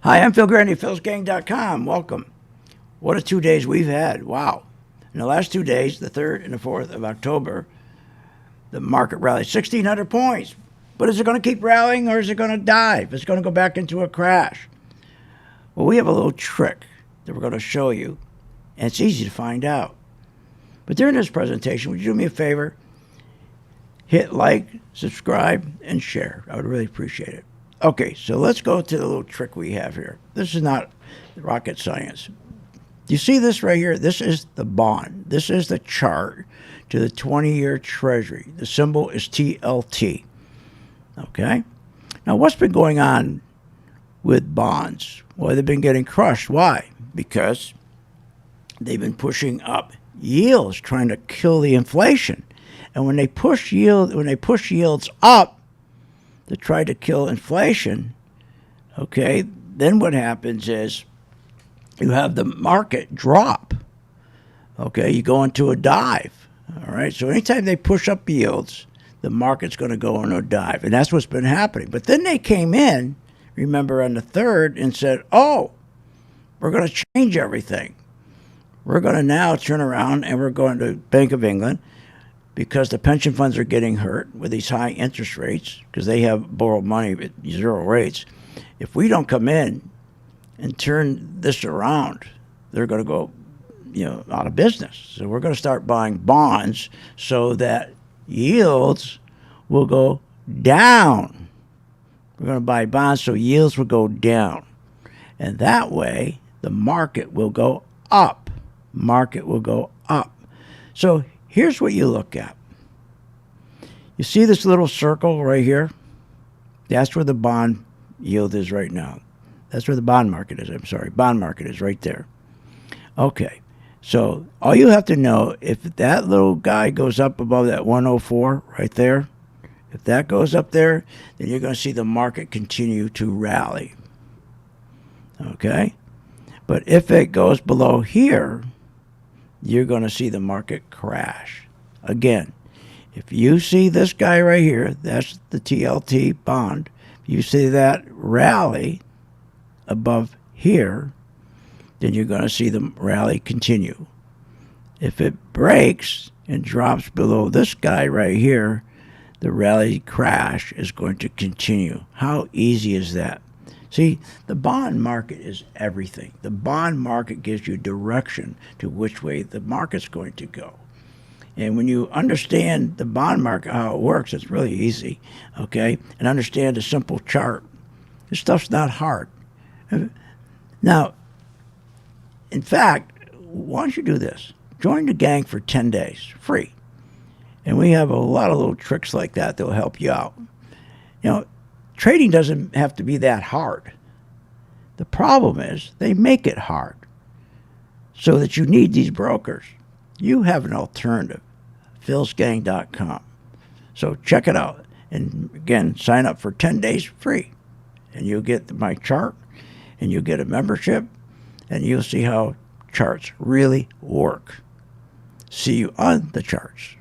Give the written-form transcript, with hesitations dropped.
Hi, I'm Phil Grandy, philsgang.com. Welcome. What a 2 days we've had. Wow. In the last 2 days, the 3rd and the 4th of October, the market rallied 1,600 points. But is it going to keep rallying or is it going to dive? It's going to go back into a crash. Well, we have a little trick that we're going to show you, and it's easy to find out. But during this presentation, would you do me a favor? Hit like, subscribe, and share. I would really appreciate it. Okay, so let's go to the little trick we have here. This is not rocket science. You see this right here? This is the bond. This is the chart to the 20-year Treasury. The symbol is TLT. Okay? Now, what's been going on with bonds? Well, they've been getting crushed. Why? Because they've been pushing up yields, trying to kill the inflation. And when they push yields up to try to kill inflation, okay, then what happens is you have the market drop. Okay, you go into a dive. All right, so anytime they push up yields, the market's going to go into a dive, and that's what's been happening. But then they came in, remember, on the 3rd and said, oh, we're going to change everything. We're going to now turn around and we're going to Bank of England, because the pension funds are getting hurt with these high interest rates because they have borrowed money at 0 rates. If we don't come in and turn this around, they're going to go, out of business. So we're going to start buying bonds so that yields will go down. We're going to buy bonds so yields will go down. And that way, the market will go up. Market will go up. So here's what you look at. You see this little circle right here? That's where the bond yield is right now. That's where the bond market is. Bond market is right there. Okay, so all you have to know, if that little guy goes up above that 104 right there, if that goes up there, then you're going to see the market continue to rally. Okay? But if it goes below here, you're going to see the market crash. Again, if you see this guy right here, that's the TLT bond. If you see that rally above here, then you're going to see the rally continue. If it breaks and drops below this guy right here, the rally crash is going to continue. How easy is that? See, the bond market is everything. The bond market gives you direction to which way the market's going to go. And when you understand the bond market, how it works, it's really easy, okay? And understand a simple chart. This stuff's not hard. Now, in fact, why don't you do this? Join the gang for 10 days, free. And we have a lot of little tricks like that will help you out. Trading doesn't have to be that hard. The problem is they make it hard so that you need these brokers. You have an alternative, philsgang.com. So check it out. And again, sign up for 10 days free. And you'll get my chart, and you'll get a membership, and you'll see how charts really work. See you on the charts.